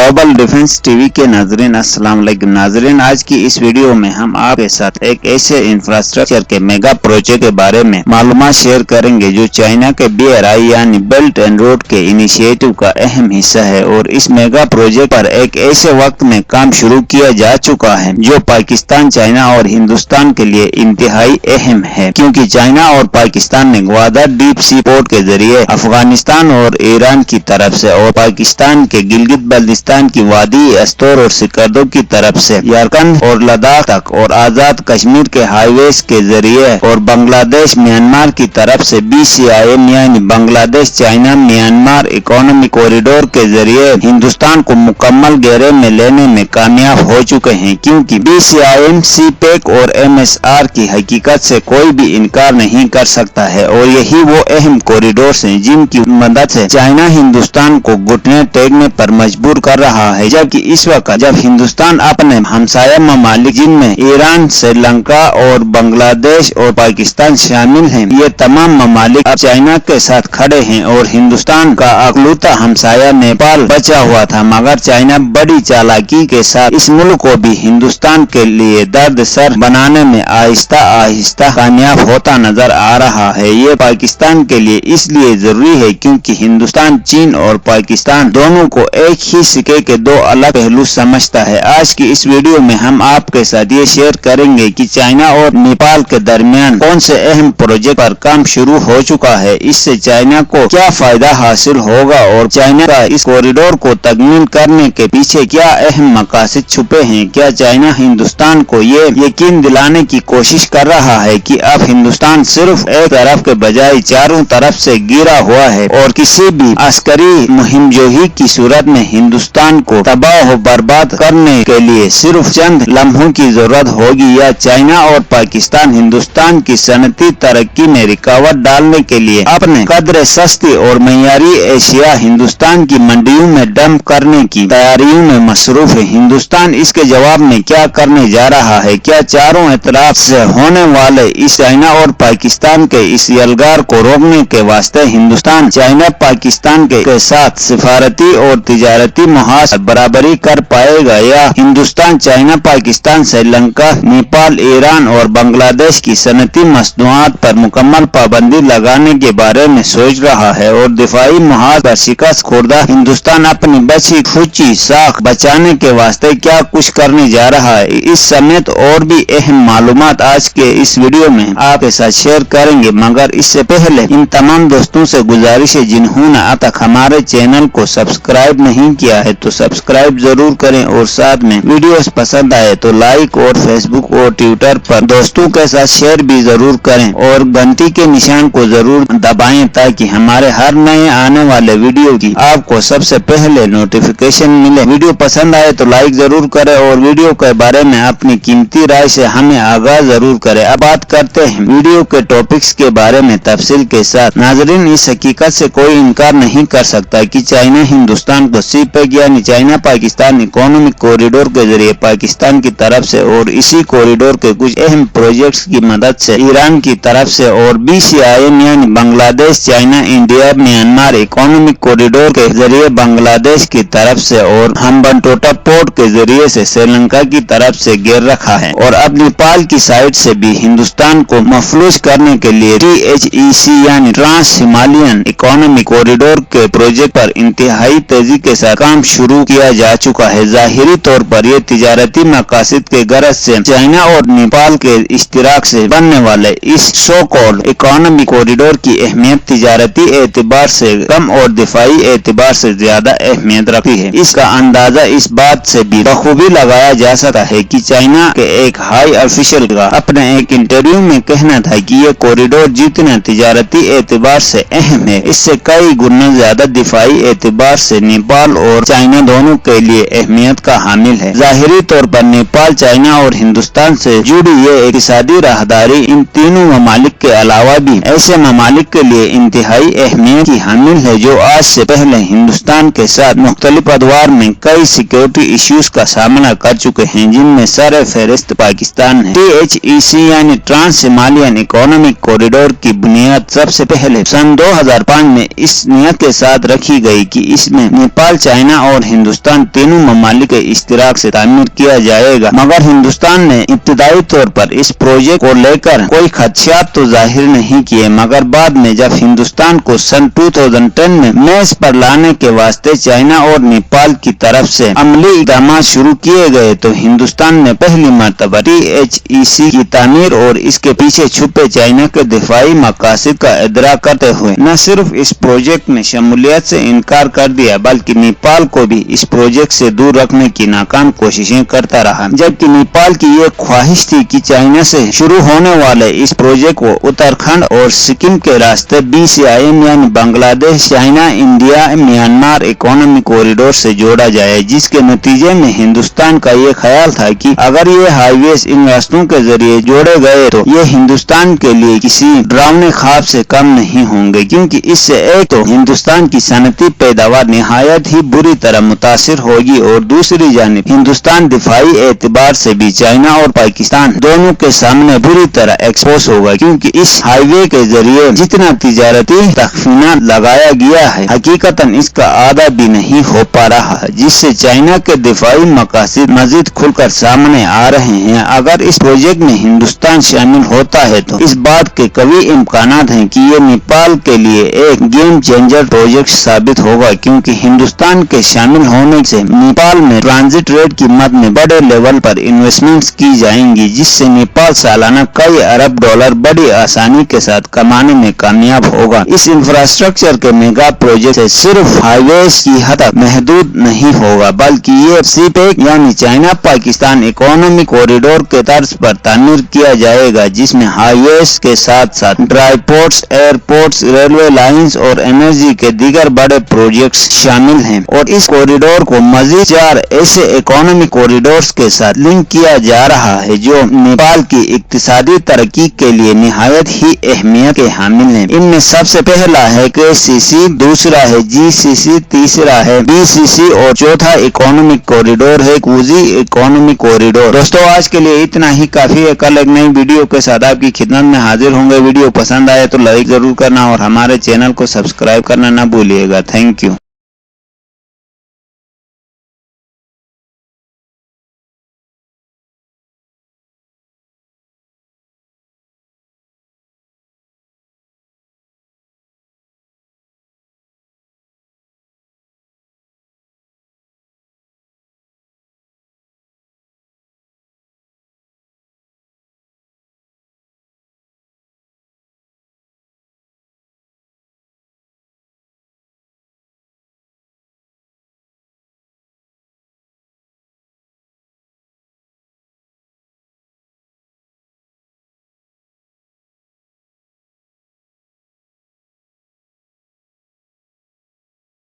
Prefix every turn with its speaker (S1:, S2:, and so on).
S1: Global defence TV के नाजरीन अस्सलाम वालेकुम नाजरीन, आज की इस वीडियो में हम आपके साथ एक ऐसे इंफ्रास्ट्रक्चर के मेगा प्रोजेक्ट के बारे में मालूमात शेयर करेंगे जो चाइना के BRI यानी बेल्ट एंड रोड के इनिशिएटिव का अहम हिस्सा है। और इस मेगा प्रोजेक्ट पर एक ऐसे वक्त में काम शुरू किया जा चुका है जो पाकिस्तान, चाइना और हिंदुस्तान के लिए इंतहाई अहम है, क्योंकि चाइना और पाकिस्तान ने ग्वादर डीप सी पोर्ट के जरिए अफगानिस्तान और ईरान की तरफ से और पाकिस्तान के गिलगित बल्तिस्तान की वादी अस्तोर और सिकरदो की तरफ से झारखंड और लद्दाख तक और आजाद कश्मीर के हाईवेज के जरिए और बांग्लादेश म्यांमार की तरफ से BCIM यानी Bangladesh China Myanmar economic corridor के जरिए हिंदुस्तान को मुकम्मल घेरे में लेने में कामयाब हो चुके हैं, क्योंकि BCIM, CPEC और MSR की हकीकत से कोई भी इनकार नहीं कर सकता है। और यही वो अहम कॉरिडोर हैं जिनकी मदद से चाइना हिंदुस्तान को घुटने टेकने पर मजबूर कर रहा है, जबकि इस वक्त जब हिंदुस्तान अपने हमसाया ममालिक जिनमें ईरान, श्रीलंका और बांग्लादेश और पाकिस्तान शामिल हैं, ये तमाम ममालिक अब चाइना के साथ खड़े हैं और हिंदुस्तान का अकलौता हमसाया नेपाल बचा हुआ था, मगर चाइना बड़ी चालाकी के साथ इस मुल्क को भी हिंदुस्तान के लिए दर्द सर बनाने में आहिस्ता आहिस्ता कामयाब होता नजर आ रहा है। ये पाकिस्तान के लिए इसलिए जरूरी है क्योंकि हिंदुस्तान चीन और पाकिस्तान दोनों को एक ही सिक्के के दो अलग पहलू समझता है। आज की इस वीडियो में हम आपके साथ ये शेयर करेंगे कि चाइना और नेपाल के दरमियान कौन से अहम प्रोजेक्ट पर काम शुरू हो चुका है, इससे चाइना को क्या फायदा हासिल होगा और चाइना का इस कॉरिडोर को तकमील करने के पीछे क्या अहम मकासद छुपे हैं। क्या चाइना हिंदुस्तान को ये यकीन दिलाने की कोशिश कर रहा है कि अब हिंदुस्तान सिर्फ एक तरफ के बजाय चारों तरफ से घिरा हुआ है और किसी भी अस्करी मुहिमजोही की सूरत में हिंदुस्तान को तबाह और बर्बाद करने के लिए सिर्फ चंद लम्हों की जरूरत होगी, या चाइना और पाकिस्तान हिंदुस्तान की सनती तरक्की में रुकावट डालने के लिए अपने कदर सस्ती और मयारी एशिया हिंदुस्तान की मंडियों में डंप करने की तैयारियों में मसरूफ है। हिंदुस्तान इसके जवाब में क्या करने जा रहा है? क्या चारों इतराफ से होने वाले इस चाइना और पाकिस्तान के इस यलगार को रोकने के वास्ते हिंदुस्तान चाइना पाकिस्तान के साथ सिफारती और तिजारती मुआहदा बराबरी कर पाएगा, या हिंदुस्तान चाइना पाकिस्तान, श्रीलंका, नेपाल, ईरान और बांग्लादेश की सनती मसनूआत पर मुकम्मल पाबंदी लगाने के बारे में सोच रहा है? और दिफाई मुआहदे पर शिकस्त खुर्दा हिंदुस्तान अपनी बची खुची साख बचाने के वास्ते क्या कुछ करने जा रहा है? इस समेत और भी अहम मालूमात आज के इस वीडियो में आपके साथ शेयर करेंगे, मगर इससे पहले इन तमाम दोस्तों से गुजारिश है जिन्होंने अब तक हमारे चैनल को सब्सक्राइब नहीं किया है तो सब्सक्राइब जरूर करें, और साथ में वीडियोस पसंद आए तो लाइक और फेसबुक और ट्विटर पर दोस्तों के साथ शेयर भी जरूर करें और घंटी के निशान को जरूर दबाएं ताकि हमारे हर नए आने वाले वीडियो की आपको सबसे पहले नोटिफिकेशन मिले। वीडियो पसंद आए तो लाइक जरूर करें और वीडियो के बारे में अपनी कीमती राय से हमें आगाह जरूर करें। अब बात करते हैं वीडियो के टॉपिक्स के बारे में तफसील के साथ। नाजरीन, इस हकीकत से कोई इनकार नहीं कर सकता कि चाइना हिंदुस्तान को CPEC यानी चाइना पाकिस्तान इकोनॉमिक कॉरिडोर के जरिए पाकिस्तान की तरफ से और इसी कॉरिडोर के कुछ अहम प्रोजेक्ट्स की मदद से ईरान की तरफ से और BCIM यानी Bangladesh China India Myanmar economic corridor के जरिए बांग्लादेश की तरफ से और हम्बनटोटा पोर्ट के जरिए से श्रीलंका की तरफ से घेर रखा है। और अब नेपाल की साइड से भी हिंदुस्तान को महफूज करने के लिए THEC यानी ट्रांस हिमालयन इकोनॉमिक कॉरिडोर के प्रोजेक्ट पर इंतहाई तेजी के साथ काम शुरू किया जा चुका है। जाहिरी तौर पर यह तिजारती मकासद के गरज से चाइना और नेपाल के इश्तिराक से बनने वाले इस सो कॉल्ड इकोनॉमिक कॉरिडोर की अहमियत तिजारती एतबार से कम और दिफाई एतबार से ज्यादा अहमियत रखती है। इसका अंदाजा इस बात से भी बखूबी लगाया जा सकता है कि चाइना के एक हाई ऑफिशियल का अपने एक इंटरव्यू में कहना था कि यह कॉरिडोर जितना तिजारती एतबार से अहम है, इससे कई गुना ज्यादा दिफाई एतबार से नेपाल और चाइना दोनों के लिए अहमियत का हामिल है। जाहिरी तौर पर नेपाल, चाइना और हिंदुस्तान से जुड़ी ये इक़्तिसादी राहदारी इन तीनों ममालिक के अलावा भी ऐसे ममालिक के लिए इंतहाई अहमियत की हामिल है जो आज से पहले हिंदुस्तान के साथ मुख्तलिफ अदवार में कई सिक्योरिटी इश्यूज का सामना कर चुके हैं, जिनमें सर फहरिस्त पाकिस्तान है। THEC यानी ट्रांस हिमालयन इकोनॉमिक कॉरिडोर की बुनियाद सबसे पहले सन 2005 में इस नियत के साथ रखी गई कि इसमें नेपाल, चाइना और हिंदुस्तान तीनों ममालिक के इश्तिराक से तामीर किया जाएगा। मगर हिंदुस्तान ने इब्तिदाई तौर पर इस प्रोजेक्ट को लेकर कोई खदशात तो जाहिर नहीं किए, मगर बाद में जब हिंदुस्तान को सन 2010 में मेज पर लाने के वास्ते चाइना और नेपाल की तरफ से अमली इक़दाम शुरू किए गए तो हिंदुस्तान ने पहली मर्तबा THEC की तामीर और इसके पीछे छुपे चाइना के दिफाई मकासद का इदराक करते हुए न सिर्फ इस प्रोजेक्ट में शमूलियत से इनकार कर दिया बल्कि नेपाल को भी इस प्रोजेक्ट से दूर रखने की नाकाम कोशिशें करता रहा। जबकि नेपाल की ये ख्वाहिश थी कि चाइना से शुरू होने वाले इस प्रोजेक्ट को उत्तराखंड और सिक्किम के रास्ते BCIM यानी Bangladesh, China, India, Myanmar economic corridor से जोड़ा जाए, जिसके नतीजे में हिंदुस्तान का ये ख्याल था कि अगर ये हाईवेज इन रास्तों के जरिए जोड़े गए तो ये हिंदुस्तान के लिए किसी डरावने ख्वाब से कम नहीं होंगे, क्योंकि इससे एक तो हिंदुस्तान की सनती पैदावार निहायत ही बुरी तरह मुतासिर होगी और दूसरी जानिब हिंदुस्तान दिफाई एतबार से भी चाइना और पाकिस्तान दोनों के सामने बुरी तरह एक्सपोज होगा, क्योंकि इस हाईवे के जरिए जितना तिजारती तखफीना लगाया गया है हकीकतन इसका आधा भी नहीं हो पा रहा है, जिससे चाइना के दिफाई मकासद मजीद खुलकर सामने आ रहे हैं। अगर इस प्रोजेक्ट में हिंदुस्तान शामिल होता है तो इस बात के कई इम्कानात हैं कि ये नेपाल के लिए एक गेम चेंजर प्रोजेक्ट साबित होगा, क्योंकि हिंदुस्तान के शामिल होने से नेपाल में ट्रांजिट रेट की मद में बड़े लेवल पर इन्वेस्टमेंट्स की जाएंगी, जिससे नेपाल सालाना कई अरब डॉलर बड़ी आसानी के साथ कमाने में कामयाब होगा। इस इंफ्रास्ट्रक्चर के मेगा प्रोजेक्ट से सिर्फ हाईवेज की हद तक महदूद नहीं होगा बल्कि ये CPEC यानी चाइना पाकिस्तान इकोनॉमिक कॉरिडोर के तर्ज पर तामीर किया जाएगा, जिसमें हाईवेज के साथ साथ dry ports, airports, railway lines और एनर्जी के दीगर बड़े प्रोजेक्ट्स शामिल हैं। और इस कॉरिडोर को मजीद 4 ऐसे इकोनॉमिक कॉरिडोर्स के साथ लिंक किया जा रहा है जो नेपाल की इक्तिसादी तरक्की के लिए निहायत ही अहमियत के हामिल हैं। इनमें सबसे पहला है KCC, दूसरा है GCC, तीसरा है BCC और चौथा इकोनॉमिक कॉरिडोर है कूजी इकोनॉमिक कॉरिडोर। दोस्तों आज के लिए इतना ही काफी है। कल एक नई वीडियो के साथ आपकी खिदमत में हाजिर होंगे। वीडियो पसंद आए तो लाइक जरूर करना और हमारे चैनल को सब्सक्राइब करना ना भूलिएगा। Thank you.